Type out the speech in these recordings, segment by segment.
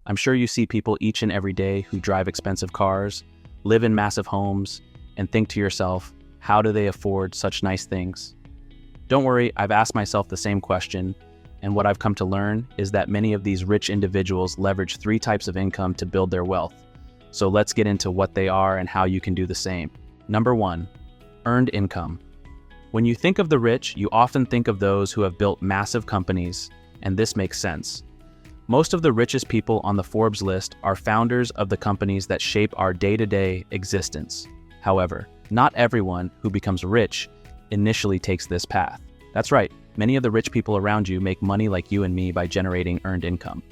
I'm sure you see people each and every day who drive expensive cars, live in massive homes, and think to yourself, how do they afford such nice things? Don't worry, I've asked myself the same question, and what I've come to learn is that many of these rich individuals leverage 3 types of income to build their wealth. So let's get into what they are and how you can do the same. Number 1, earned income. When you think of the rich, you often think of those who have built massive companies, and this makes sense. Most of the richest people on the Forbes list are founders of the companies that shape our day-to-day existence. However, not everyone who becomes rich initially takes this path. That's right, many of the rich people around you make money like you and me by generating earned income.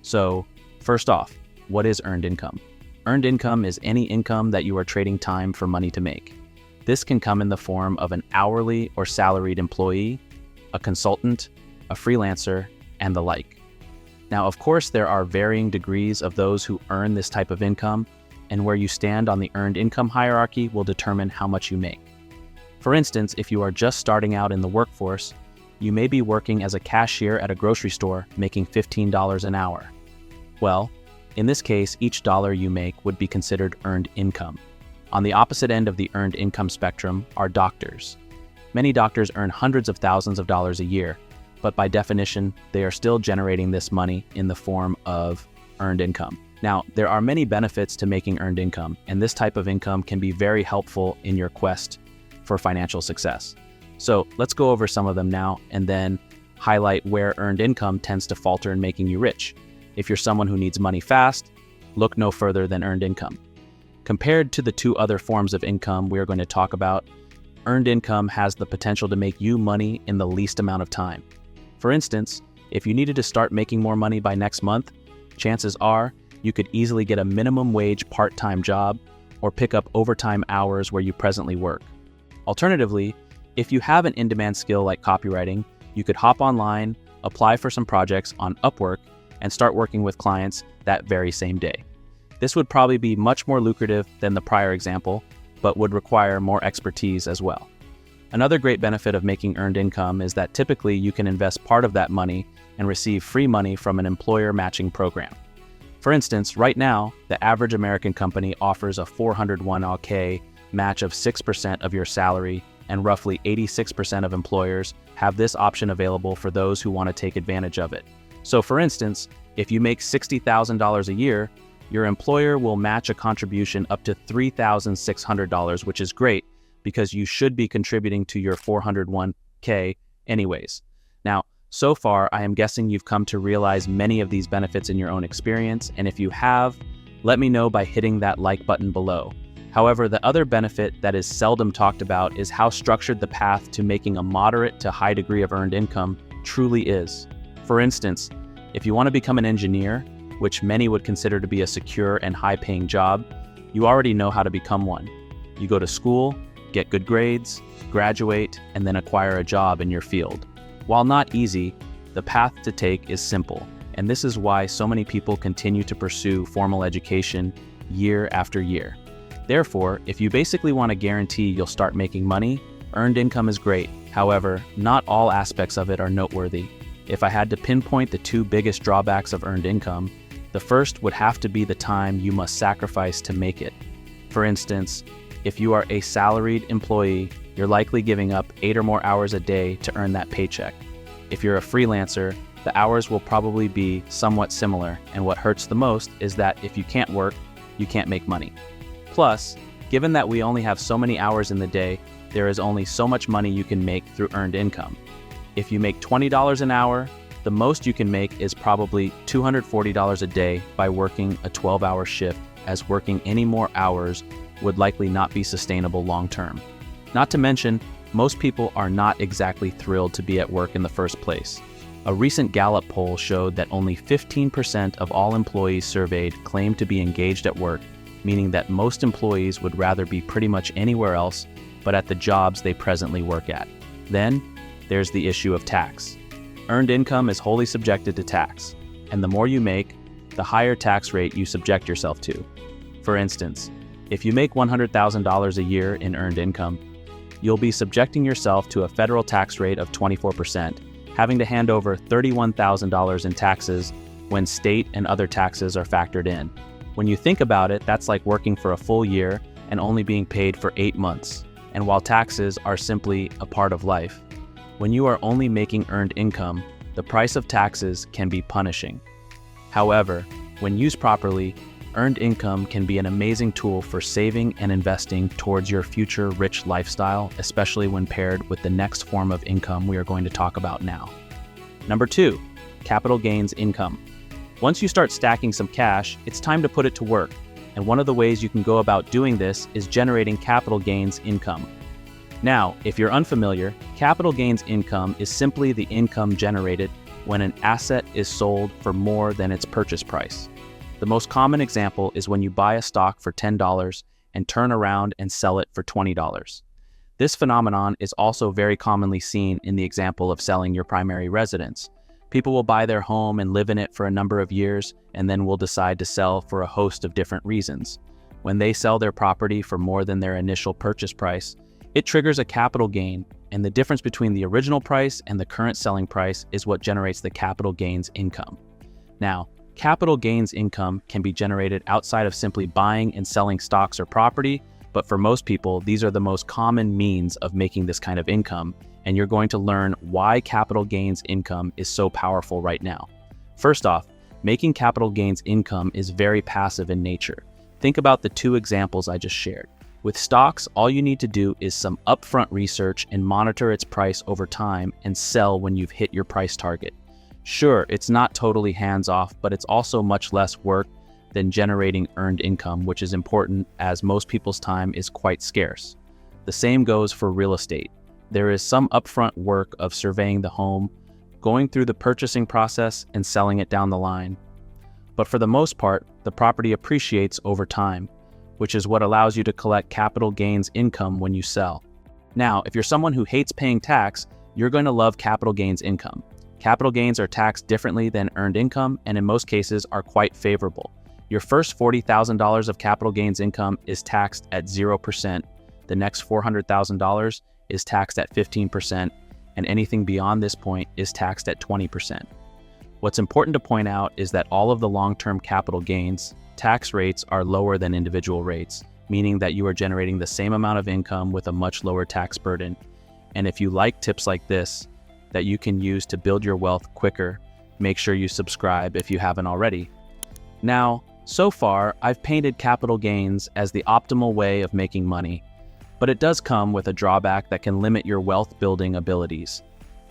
So, first off, what is earned income? Earned income is any income that you are trading time for money to make. This can come in the form of an hourly or salaried employee, a consultant, a freelancer, and the like. Now, of course, there are varying degrees of those who earn this type of income, and where you stand on the earned income hierarchy will determine how much you make. For instance, if you are just starting out in the workforce, you may be working as a cashier at a grocery store making $15 an hour. Well, in this case, each dollar you make would be considered earned income. On the opposite end of the earned income spectrum are doctors. Many doctors earn hundreds of thousands of dollars a year, but by definition, they are still generating this money in the form of earned income. Now, there are many benefits to making earned income, and this type of income can be very helpful in your quest for financial success. So let's go over some of them now and then highlight where earned income tends to falter in making you rich. If you're someone who needs money fast, look no further than earned income. Compared to the 2 other forms of income we are going to talk about, earned income has the potential to make you money in the least amount of time. For instance, if you needed to start making more money by next month, chances are you could easily get a minimum wage part-time job or pick up overtime hours where you presently work. Alternatively, if you have an in-demand skill like copywriting, you could hop online, apply for some projects on Upwork, and start working with clients that very same day. This would probably be much more lucrative than the prior example, but would require more expertise as well. Another great benefit of making earned income is that typically you can invest part of that money and receive free money from an employer matching program. For instance, right now, the average American company offers a 401k match of 6% of your salary, and roughly 86% of employers have this option available for those who want to take advantage of it. So for instance, if you make $60,000 a year, your employer will match a contribution up to $3,600, which is great because you should be contributing to your 401k anyways. Now, so far, I am guessing you've come to realize many of these benefits in your own experience, and if you have, let me know by hitting that like button below. However, the other benefit that is seldom talked about is how structured the path to making a moderate to high degree of earned income truly is. For instance, if you want to become an engineer, which many would consider to be a secure and high-paying job, you already know how to become one. You go to school, get good grades, graduate, and then acquire a job in your field. While not easy, the path to take is simple, and this is why so many people continue to pursue formal education year after year. Therefore, if you basically want to guarantee you'll start making money, earned income is great. However, not all aspects of it are noteworthy. If I had to pinpoint the 2 biggest drawbacks of earned income, the first would have to be the time you must sacrifice to make it. For instance, if you are a salaried employee, you're likely giving up 8 or more hours a day to earn that paycheck. If you're a freelancer, the hours will probably be somewhat similar, and what hurts the most is that if you can't work, you can't make money. Plus, given that we only have so many hours in the day, there is only so much money you can make through earned income. If you make $20 an hour, the most you can make is probably $240 a day by working a 12-hour shift, as working any more hours would likely not be sustainable long-term. Not to mention, most people are not exactly thrilled to be at work in the first place. A recent Gallup poll showed that only 15% of all employees surveyed claimed to be engaged at work, meaning that most employees would rather be pretty much anywhere else but at the jobs they presently work at. Then, there's the issue of tax. Earned income is wholly subjected to tax, and the more you make, the higher tax rate you subject yourself to. For instance, if you make $100,000 a year in earned income, you'll be subjecting yourself to a federal tax rate of 24%, having to hand over $31,000 in taxes when state and other taxes are factored in. When you think about it, that's like working for a full year and only being paid for 8 months. And while taxes are simply a part of life, when you are only making earned income, the price of taxes can be punishing. However, when used properly, earned income can be an amazing tool for saving and investing towards your future rich lifestyle, especially when paired with the next form of income we are going to talk about now. Number 2, capital gains income. Once you start stacking some cash, it's time to put it to work. And one of the ways you can go about doing this is generating capital gains income. Now, if you're unfamiliar, capital gains income is simply the income generated when an asset is sold for more than its purchase price. The most common example is when you buy a stock for $10 and turn around and sell it for $20. This phenomenon is also very commonly seen in the example of selling your primary residence. People will buy their home and live in it for a number of years and then will decide to sell for a host of different reasons. When they sell their property for more than their initial purchase price, it triggers a capital gain, and the difference between the original price and the current selling price is what generates the capital gains income. Now, capital gains income can be generated outside of simply buying and selling stocks or property, but for most people, these are the most common means of making this kind of income, and you're going to learn why capital gains income is so powerful right now. First off, making capital gains income is very passive in nature. Think about the 2 examples I just shared. With stocks, all you need to do is some upfront research and monitor its price over time and sell when you've hit your price target. Sure, it's not totally hands-off, but it's also much less work than generating earned income, which is important as most people's time is quite scarce. The same goes for real estate. There is some upfront work of surveying the home, going through the purchasing process, and selling it down the line. But for the most part, the property appreciates over time, which is what allows you to collect capital gains income when you sell. Now, if you're someone who hates paying tax, you're going to love capital gains income. Capital gains are taxed differently than earned income, and in most cases are quite favorable. Your first $40,000 of capital gains income is taxed at 0%. The next $400,000 is taxed at 15%, and anything beyond this point is taxed at 20%. What's important to point out is that all of the long-term capital gains tax rates are lower than individual rates, meaning that you are generating the same amount of income with a much lower tax burden. And if you like tips like this that you can use to build your wealth quicker, make sure you subscribe if you haven't already. Now, so far, I've painted capital gains as the optimal way of making money, but it does come with a drawback that can limit your wealth building abilities.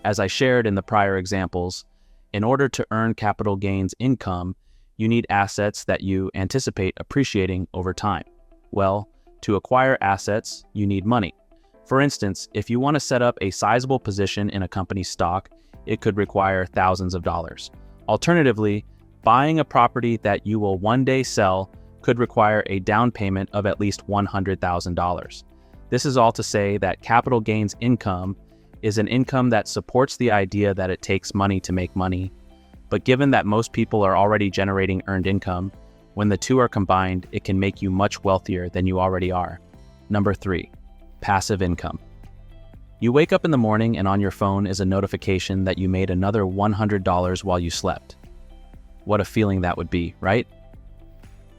As I shared in the prior examples, in order to earn capital gains income, you need assets that you anticipate appreciating over time. Well, to acquire assets, you need money. For instance, if you want to set up a sizable position in a company's stock, it could require thousands of dollars. Alternatively, buying a property that you will one day sell could require a down payment of at least $100,000. This is all to say that capital gains income is an income that supports the idea that it takes money to make money. But given that most people are already generating earned income, when the 2 are combined, it can make you much wealthier than you already are. Number 3, passive income. You wake up in the morning and on your phone is a notification that you made another $100 while you slept. What a feeling that would be, right?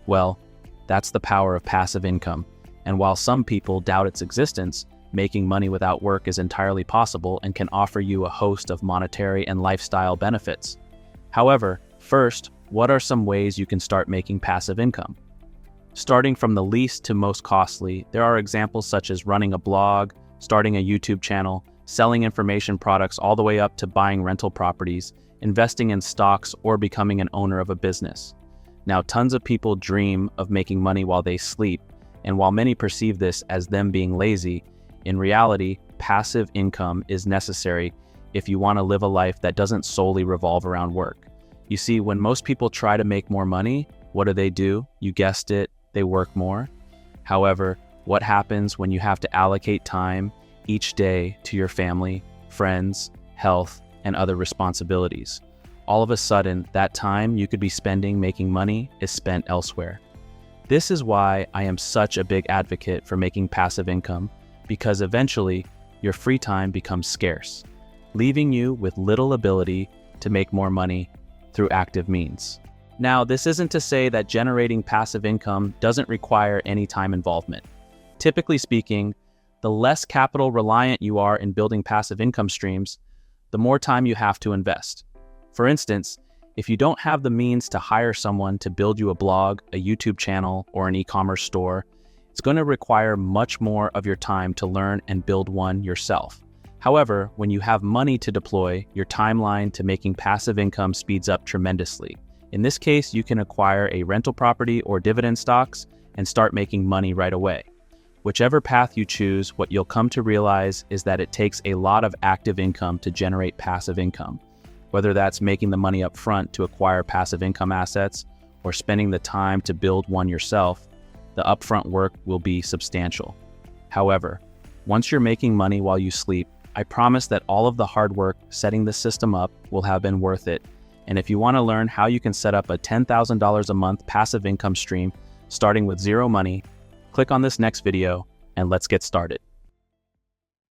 Well, that's the power of passive income. And while some people doubt its existence, making money without work is entirely possible and can offer you a host of monetary and lifestyle benefits. However, first, what are some ways you can start making passive income? Starting from the least to most costly, there are examples such as running a blog, starting a YouTube channel, selling information products, all the way up to buying rental properties, investing in stocks, or becoming an owner of a business. Now, tons of people dream of making money while they sleep, and while many perceive this as them being lazy, in reality, passive income is necessary if you want to live a life that doesn't solely revolve around work. You see, when most people try to make more money, what do? You guessed it, they work more. However, what happens when you have to allocate time each day to your family, friends, health, and other responsibilities? All of a sudden, that time you could be spending making money is spent elsewhere. This is why I am such a big advocate for making passive income, because eventually your free time becomes scarce, leaving you with little ability to make more money through active means. Now, this isn't to say that generating passive income doesn't require any time involvement. Typically speaking, the less capital reliant you are in building passive income streams, the more time you have to invest. For instance, if you don't have the means to hire someone to build you a blog, a YouTube channel, or an e-commerce store, it's going to require much more of your time to learn and build one yourself. However, when you have money to deploy, your timeline to making passive income speeds up tremendously. In this case, you can acquire a rental property or dividend stocks and start making money right away. Whichever path you choose, what you'll come to realize is that it takes a lot of active income to generate passive income. Whether that's making the money up front to acquire passive income assets or spending the time to build one yourself, the upfront work will be substantial. However, once you're making money while you sleep, I promise that all of the hard work setting the system up will have been worth it. And if you want to learn how you can set up a $10,000 a month passive income stream starting with zero money, click on this next video and let's get started.